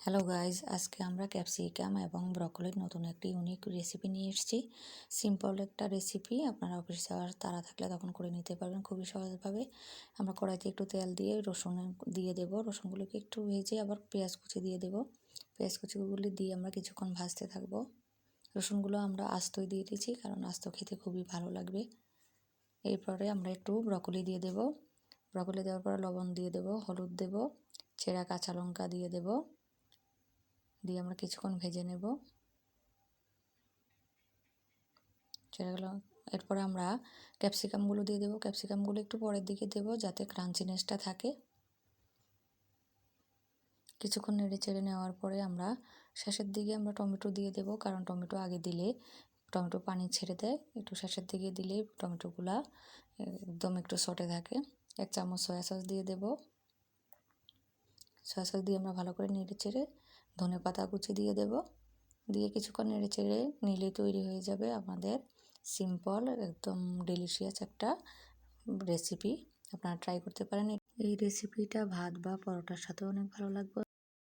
Hello guys, আজকে আমরা capsicum এবং ব্রকলির নতুন একটি ইউনিক রেসিপি নিয়ে এসেছি। সিম্পল একটা রেসিপি, আপনারা অফিস যাওয়ার তাড়া থাকলে তখন করে নিতে পারবেন খুবই সহজভাবে। আমরা কড়াইতে একটু তেল দিয়ে রসুন দিয়ে দেব, রসুনগুলোকে একটু ভেজে আবার পেঁয়াজ কুচি দিয়ে দেব। পেঁয়াজ কুচিগুলি দিয়ে আমরা কিছুক্ষণ ভাজতে থাকবো। রসুনগুলো আমরা আস্তই দিয়ে দিয়েছি, কারণ আস্ত খেতে খুবই ভালো লাগবে। এরপরে আমরা একটু ব্রকলি দিয়ে দেব। ব্রকলি দেওয়ার পরে লবণ দিয়ে দেব, হলুদ দেব, চেরা কাঁচা লঙ্কা দিয়ে দেব, দিয়ে আমরা কিছুক্ষণ ভেজে নেব। সেগুলো এরপরে আমরা ক্যাপসিকামগুলো দিয়ে দেবো। ক্যাপসিকামগুলো একটু পরের দিকে দেবো, যাতে ক্রাঞ্চিনেসটা থাকে। কিছুক্ষণ নেড়ে চেড়ে নেওয়ার পরে আমরা শেষের দিকে আমরা টমেটো দিয়ে দেবো, কারণ টমেটো আগে দিলে টমেটো পানি ছেড়ে দেয়। একটু শেষের দিকে দিলেই টমেটোগুলা একদম একটু সটে থাকে। 1 চামচ সয়া সস দিয়ে দেবো। সয়া সস দিয়ে আমরা ভালো করে নেড়ে চেড়ে ধনেপাতা কুচি দিয়ে দেবো। দিয়ে কিছুক্ষণ নেড়ে চেড়ে নিলেই তৈরি হয়ে যাবে আমাদের সিম্পল একদম ডেলিশিয়াস একটা রেসিপি। আপনারা ট্রাই করতে পারেন। এই রেসিপিটা ভাত বা পরোটার সাথেও অনেক ভালো লাগবে।